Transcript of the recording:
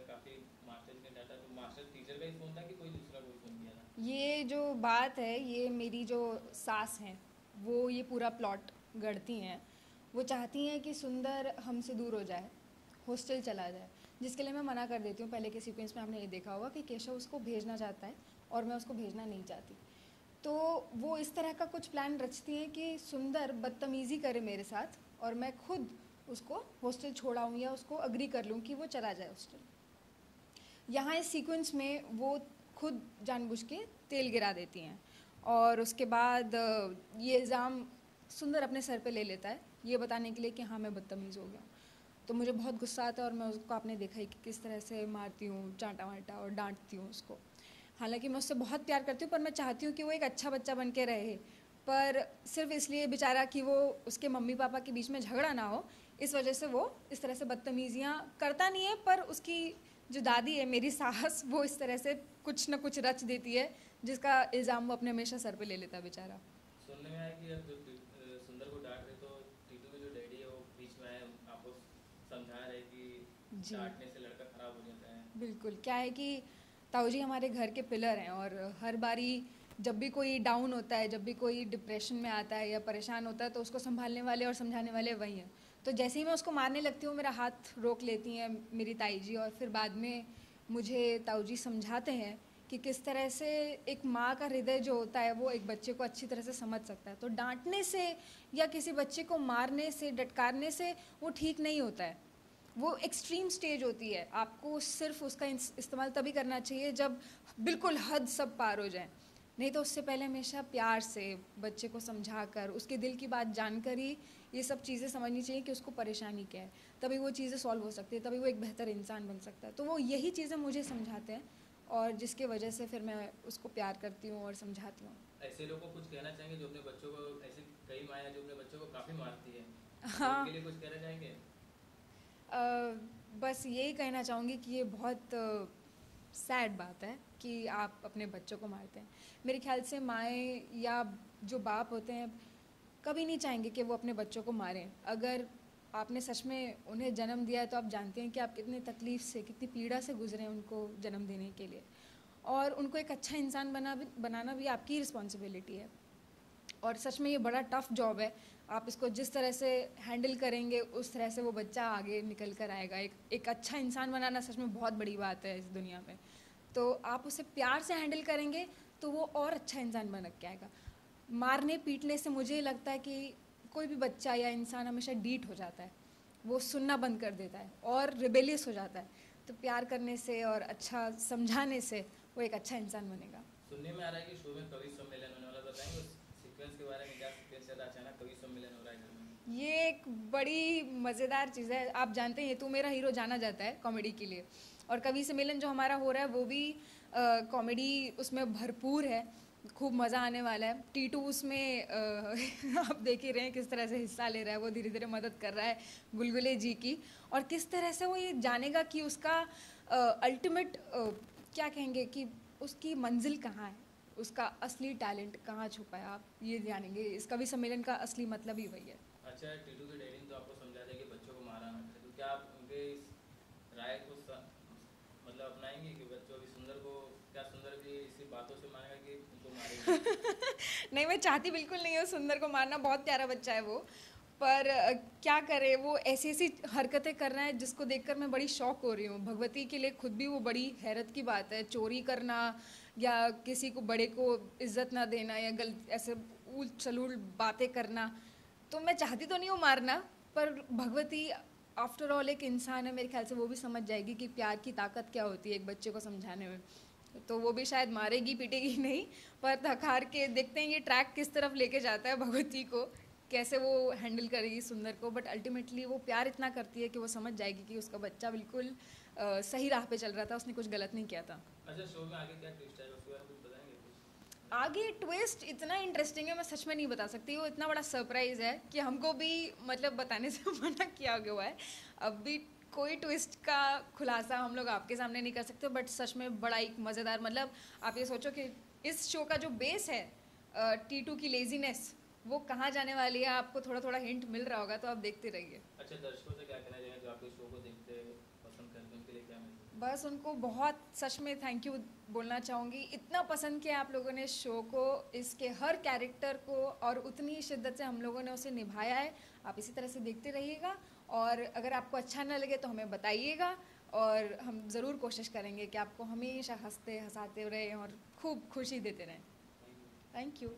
काफ़ी मास्टर ने डाटा, तो मास्टर टीचर का ही फ़ोन था कि कोई दूसरा कोई फ़ोन किया था? ये जो बात है, ये मेरी जो सास हैं, वो ये पूरा प्लॉट गढ़ती हैं। वो चाहती हैं कि सुंदर हमसे दूर हो जाए, हॉस्टल चला जाए, जिसके लिए मैं मना कर देती हूँ। पहले के सीक्वेंस में आपने ये देखा होगा कि केशव उसको भेजना चाहता है और मैं उसको भेजना नहीं चाहती। तो वो इस तरह का कुछ प्लान रचती हैं कि सुंदर बदतमीज़ी करे मेरे साथ और मैं खुद उसको हॉस्टल छोड़ाऊँ या उसको अग्री कर लूँ कि वो चला जाए हॉस्टल। यहाँ इस सीक्वेंस में वो खुद जानबूझ के तेल गिरा देती हैं और उसके बाद ये इल्ज़ाम सुंदर अपने सर पे ले लेता है, ये बताने के लिए कि हाँ मैं बदतमीज़ हो गया हूँ। तो मुझे बहुत गुस्सा आता है और मैं उसको, आपने देखा ही कि किस तरह से मारती हूँ, चांटा वांटा और डांटती हूँ उसको। हालांकि मैं उससे बहुत प्यार करती हूँ, पर मैं चाहती हूँ कि वो एक अच्छा बच्चा बन के रहे, पर सिर्फ इसलिए बेचारा कि वो उसके मम्मी पापा के बीच में झगड़ा ना हो, इस वजह से वो इस तरह से बदतमीज़ियाँ करता नहीं है। पर उसकी जो दादी है, मेरी सास, वो इस तरह से कुछ ना कुछ रच देती है जिसका इल्ज़ाम वो अपने हमेशा सर पे ले लेता है बेचारा। सुनने में आया कि अब जो सुंदर को डांट रहे, तो टीटू के जो डैडी है वो बीच में आए, आपको समझा रहे कि जी डांटने से लड़का ख़राब हो जाता है। बिल्कुल। क्या है कि ताऊ जी हमारे घर के पिलर हैं और हर बारी जब भी कोई डाउन होता है, जब भी कोई डिप्रेशन में आता है या परेशान होता है, तो उसको संभालने वाले और समझाने वाले वही हैं। तो जैसे ही मैं उसको मारने लगती हूँ, मेरा हाथ रोक लेती हैं मेरी ताई जी और फिर बाद में मुझे ताऊ जी समझाते हैं कि किस तरह से एक माँ का हृदय जो होता है वो एक बच्चे को अच्छी तरह से समझ सकता है। तो डांटने से या किसी बच्चे को मारने से, डटकारने से वो ठीक नहीं होता है। वो एक्सट्रीम स्टेज होती है। आपको सिर्फ उसका इस्तेमाल तभी करना चाहिए जब बिल्कुल हद सब पार हो जाए, नहीं तो उससे पहले हमेशा प्यार से बच्चे को समझा कर, उसके दिल की बात जानकर ही ये सब चीज़ें समझनी चाहिए कि उसको परेशानी क्या है। तभी वो चीज़ें सॉल्व हो सकती है, तभी वो एक बेहतर इंसान बन सकता है। तो वो यही चीज़ें मुझे समझाते हैं और जिसके वजह से फिर मैं उसको प्यार करती हूँ और समझाती हूँ। ऐसे लोगों को कुछ कहना चाहेंगे जो अपने बच्चों को, ऐसे कई माँ जो अपने बच्चों को काफ़ी मारती है, तो उनके हाँ। लिए कुछ कहना चाहेंगे? अ, बस यही कहना चाहूँगी कि ये बहुत सैड बात है कि आप अपने बच्चों को मारते हैं। मेरे ख्याल से माएँ या जो बाप होते हैं कभी नहीं चाहेंगे कि वो अपने बच्चों को मारें। अगर आपने सच में उन्हें जन्म दिया है तो आप जानते हैं कि आप कितनी तकलीफ़ से, कितनी पीड़ा से गुजरे हैं उनको जन्म देने के लिए, और उनको एक अच्छा इंसान बनाना भी आपकी रिस्पॉन्सिबिलिटी है। और सच में ये बड़ा टफ़ जॉब है। आप इसको जिस तरह से हैंडल करेंगे उस तरह से वो बच्चा आगे निकल कर आएगा। एक अच्छा इंसान बनाना सच में बहुत बड़ी बात है इस दुनिया में। तो आप उसे प्यार से हैंडल करेंगे तो वो और अच्छा इंसान बन के आएगा। मारने पीटने से मुझे लगता है कि कोई भी बच्चा या इंसान हमेशा डीठ हो जाता है, वो सुनना बंद कर देता है और रिबेलियस हो जाता है। तो प्यार करने से और अच्छा समझाने से वो एक अच्छा इंसान बनेगा। सुनने में आ रहा है कि शो में कवि सम्मेलन होने वाला, बताएंगे उस सीक्वेंस के बारे में? क्या सीक्वेंस है, अचानक कवि सम्मेलन हो रहा है घर में? ये एक बड़ी मज़ेदार चीज़ है। आप जानते हैं, ये तू मेरा हीरो जाना जाता है कॉमेडी के लिए, और कवि सम्मेलन जो हमारा हो रहा है वो भी कॉमेडी उसमें भरपूर है। खूब मज़ा आने वाला है। टीटू उसमें आप देख ही रहे हैं किस तरह से हिस्सा ले रहा है, वो धीरे धीरे मदद कर रहा है गुलगुले जी की, और किस तरह से वो ये जानेगा कि उसका अल्टीमेट क्या कहेंगे कि उसकी मंजिल कहाँ है, उसका असली टैलेंट कहाँ छुपा है। आप ये जानेंगे, इस कवि सम्मेलन का असली मतलब ही वही है। अच्छा, टीटू के डैडी ने तो आपको समझा दिया कि बच्चों को मारा ना करें, तो क्या आप उनके इस राय को मतलब अपनाएंगे कि बच्चों, अभी सुंदर को, क्या सुंदर भी इसी बातों से मानेगा कि उनको मारेगी? नहीं, मैं चाहती बिल्कुल नहीं हूँ सुंदर को मारना, बहुत प्यारा बच्चा है वो। पर क्या करे, वो ऐसी ऐसी हरकतें कर रहा है जिसको देखकर मैं बड़ी शौक हो रही हूँ। भगवती के लिए खुद भी वो बड़ी हैरत की बात है, चोरी करना या किसी को बड़े को इज्जत ना देना या गलत ऐसे ऊल चलूल बातें करना। तो मैं चाहती तो नहीं हूँ मारना, पर भगवती आफ्टर ऑल एक इंसान है, मेरे ख्याल से वो भी समझ जाएगी कि प्यार की ताकत क्या होती है एक बच्चे को समझाने में। तो वो भी शायद मारेगी पीटेगी नहीं, पर थक हार के देखते हैं ये ट्रैक किस तरफ लेके जाता है भगवती को, कैसे वो हैंडल करेगी सुंदर को। बट अल्टीमेटली वो प्यार इतना करती है कि वो समझ जाएगी कि उसका बच्चा बिल्कुल सही राह पे चल रहा था, उसने कुछ गलत नहीं किया था। अच्छा, शो में आगे क्या ट्विस्ट आएगा उसके बारे में कुछ बताएंगे कुछ? आगे ट्विस्ट इतना इंटरेस्टिंग है, मैं सच में नहीं बता सकती। वो इतना बड़ा सरप्राइज़ है कि हमको भी मतलब बताने से मना किया गया है। अब भी कोई ट्विस्ट का खुलासा हम लोग आपके सामने नहीं कर सकते, बट सच में बड़ा एक मज़ेदार, मतलब आप ये सोचो कि इस शो का जो बेस है टीटू की लेजीनेस, वो कहाँ जाने वाली है, आपको थोड़ा थोड़ा हिंट मिल रहा होगा, तो आप देखते रहिए। अच्छा, दर्शकों से क्या कहना चाहेंगे जो आपके शो को देखते हैं पसंद करते हैं उनके लिए क्या मैसेज? बस उनको बहुत सच में थैंक यू बोलना चाहूँगी, इतना पसंद किया आप लोगों ने शो को, इसके हर कैरेक्टर को, और उतनी शिद्दत से हम लोगों ने उसे निभाया है। आप इसी तरह से देखते रहिएगा, और अगर आपको अच्छा ना लगे तो हमें बताइएगा, और हम ज़रूर कोशिश करेंगे कि आपको हमेशा हंसते हंसाते रहें और खूब खुशी देते रहें। Thank you.